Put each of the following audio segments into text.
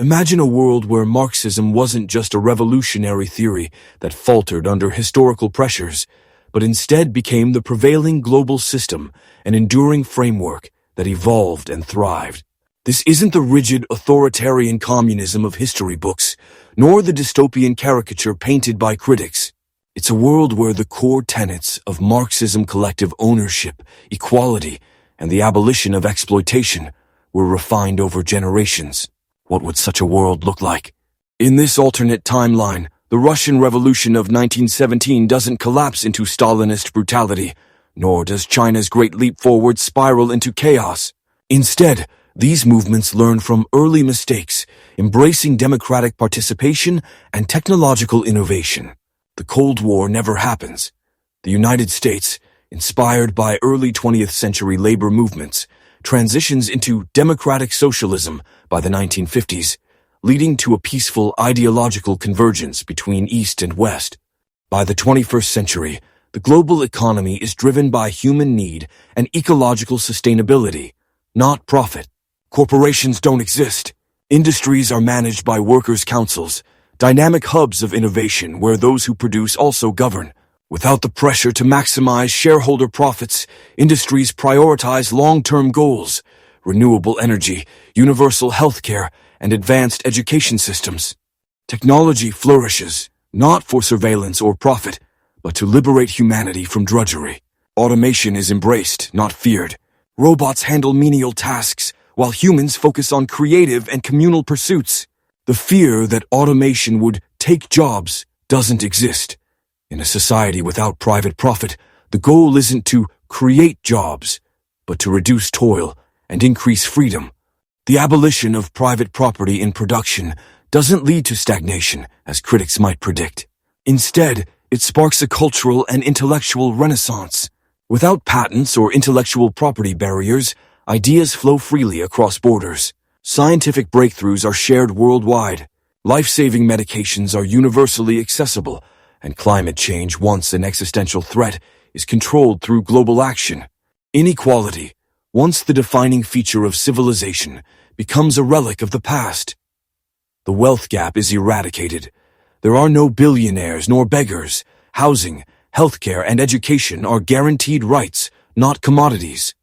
Imagine a world where Marxism wasn't just a revolutionary theory that faltered under historical pressures, but instead became the prevailing global system, an enduring framework that evolved and thrived. This isn't the rigid authoritarian communism of history books, nor the dystopian caricature painted by critics. It's a world where the core tenets of Marxism, collective ownership, equality, and the abolition of exploitation, were refined over generations. What would such a world look like? In this alternate timeline, the Russian Revolution of 1917 doesn't collapse into Stalinist brutality, nor does China's Great Leap Forward spiral into chaos. Instead, these movements learn from early mistakes, embracing democratic participation and technological innovation. The Cold War never happens. The United States, inspired by early 20th century labor movements, transitions into democratic socialism by the 1950s, leading to a peaceful ideological convergence between East and West. By the 21st century, the global economy is driven by human need and ecological sustainability, not profit. Corporations don't exist. Industries are managed by workers' councils, dynamic hubs of innovation where those who produce also govern. Without the pressure to maximize shareholder profits, industries prioritize long-term goals, renewable energy, universal healthcare, and advanced education systems. Technology flourishes, not for surveillance or profit, but to liberate humanity from drudgery. Automation is embraced, not feared. Robots handle menial tasks, while humans focus on creative and communal pursuits. The fear that automation would take jobs doesn't exist. In a society without private profit, the goal isn't to create jobs, but to reduce toil and increase freedom. The abolition of private property in production doesn't lead to stagnation, as critics might predict. Instead, it sparks a cultural and intellectual renaissance. Without patents or intellectual property barriers, ideas flow freely across borders. Scientific breakthroughs are shared worldwide. Life-saving medications are universally accessible, and climate change, once an existential threat, is controlled through global action. Inequality, once the defining feature of civilization, becomes a relic of the past. The wealth gap is eradicated. There are no billionaires nor beggars. Housing, healthcare, and education are guaranteed rights, not commodities.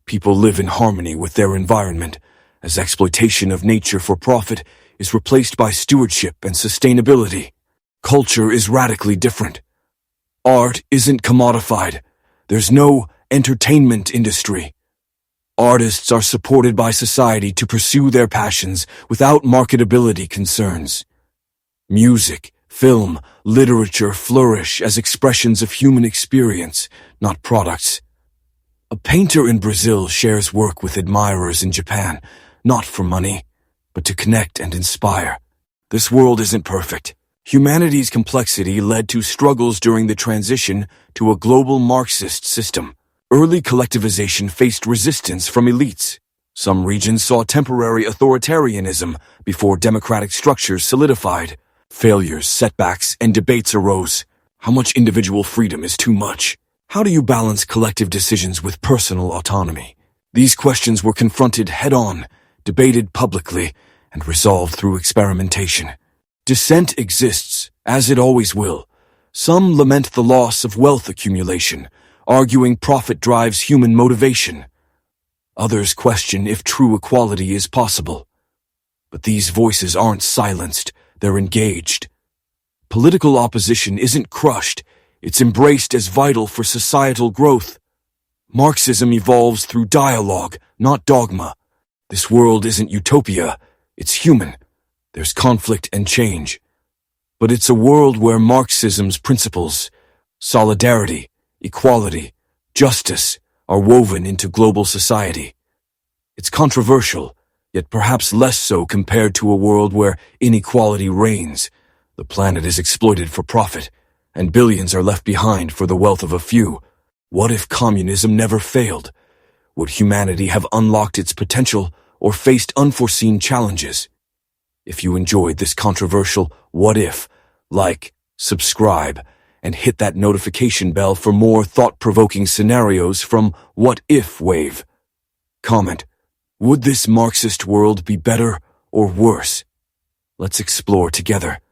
People live in harmony with their environment, as exploitation of nature for profit is replaced by stewardship and sustainability. Culture is radically different. Art isn't commodified. There's no entertainment industry. Artists are supported by society to pursue their passions without marketability concerns. Music, film, literature flourish as expressions of human experience, not products. A painter in Brazil shares work with admirers in Japan, not for money, but to connect and inspire. This world isn't perfect. Humanity's complexity led to struggles during the transition to a global Marxist system. Early collectivization faced resistance from elites. Some regions saw temporary authoritarianism before democratic structures solidified. Failures, setbacks, and debates arose. How much individual freedom is too much? How do you balance collective decisions with personal autonomy? These questions were confronted head-on, debated publicly, and resolved through experimentation. Dissent exists, as it always will. Some lament the loss of wealth accumulation, arguing profit drives human motivation. Others question if true equality is possible. But these voices aren't silenced, they're engaged. Political opposition isn't crushed, it's embraced as vital for societal growth. Marxism evolves through dialogue, not dogma. This world isn't utopia, it's human. There's conflict and change. But it's a world where Marxism's principles, solidarity, equality, justice, are woven into global society. It's controversial, yet perhaps less so compared to a world where inequality reigns. The planet is exploited for profit, and billions are left behind for the wealth of a few. What if communism never failed? Would humanity have unlocked its potential or faced unforeseen challenges? If you enjoyed this controversial what if, like, subscribe, and hit that notification bell for more thought-provoking scenarios from What If Wave. Comment, would this Marxist world be better or worse? Let's explore together.